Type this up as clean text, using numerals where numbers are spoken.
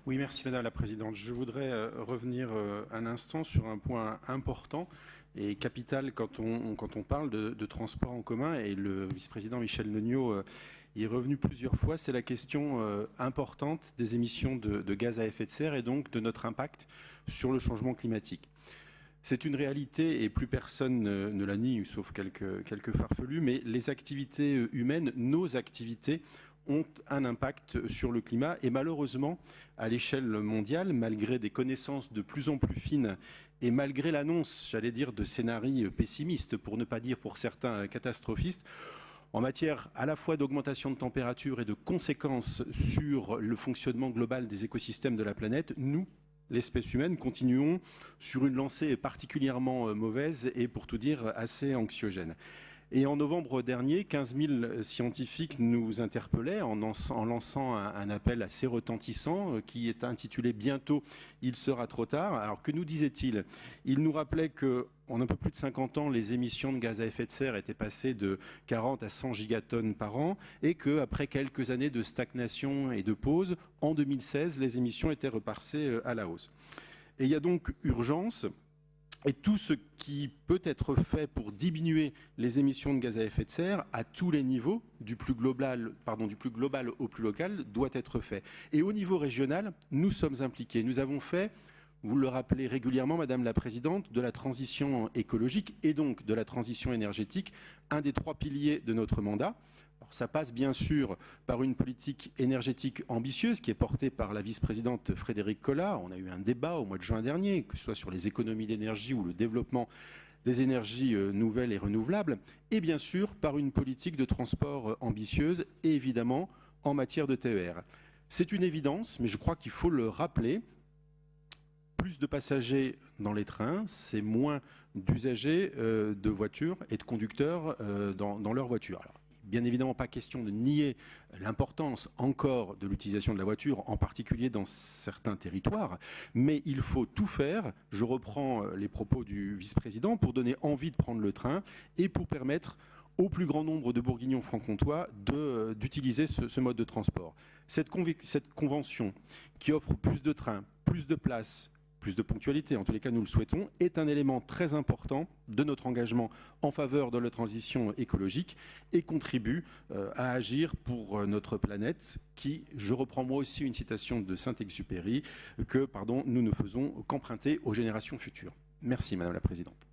Oui, merci Madame la Présidente. Je voudrais revenir un instant sur un point important et capital quand on parle de transport en commun, et le vice-président Michel Neugnot y est revenu plusieurs fois. C'est la question importante des émissions de gaz à effet de serre et donc de notre impact sur le changement climatique. C'est une réalité et plus personne ne la nie, sauf quelques farfelus, mais les activités humaines, nos activités, ont un impact sur le climat et malheureusement, à l'échelle mondiale, malgré des connaissances de plus en plus fines et malgré l'annonce, j'allais dire, de scénarios pessimistes, pour ne pas dire pour certains catastrophistes, en matière à la fois d'augmentation de température et de conséquences sur le fonctionnement global des écosystèmes de la planète, nous, l'espèce humaine, continuons sur une lancée particulièrement mauvaise et, pour tout dire, assez anxiogène. Et en novembre dernier, 15 000 scientifiques nous interpellaient en lançant un appel assez retentissant qui est intitulé « Bientôt, il sera trop tard ». Alors que nous disait-il? Il nous rappelait qu'en un peu plus de 50 ans, les émissions de gaz à effet de serre étaient passées de 40 à 100 gigatonnes par an et qu'après quelques années de stagnation et de pause, en 2016, les émissions étaient repassées à la hausse. Et il y a donc urgence. Et tout ce qui peut être fait pour diminuer les émissions de gaz à effet de serre à tous les niveaux, du plus global au plus local, doit être fait. Et au niveau régional, nous sommes impliqués. Nous avons fait, vous le rappelez régulièrement, Madame la Présidente, de la transition écologique et donc de la transition énergétique, un des 3 piliers de notre mandat. Alors, ça passe bien sûr par une politique énergétique ambitieuse qui est portée par la vice-présidente Frédérique Collard. On a eu un débat au mois de juin dernier, que ce soit sur les économies d'énergie ou le développement des énergies nouvelles et renouvelables, et bien sûr par une politique de transport ambitieuse et évidemment en matière de TER. C'est une évidence, mais je crois qu'il faut le rappeler. Plus de passagers dans les trains, c'est moins d'usagers de voitures et de conducteurs dans leurs voitures. Alors, bien évidemment pas question de nier l'importance encore de l'utilisation de la voiture, en particulier dans certains territoires, mais il faut tout faire, je reprends les propos du vice-président, pour donner envie de prendre le train et pour permettre au plus grand nombre de bourguignons franc-comtois d'utiliser ce mode de transport. Cette convention qui offre plus de trains, plus de places, plus de ponctualité, en tous les cas nous le souhaitons, est un élément très important de notre engagement en faveur de la transition écologique et contribue à agir pour notre planète qui, je reprends moi aussi une citation de Saint-Exupéry, que nous ne faisons qu'emprunter aux générations futures. Merci Madame la Présidente.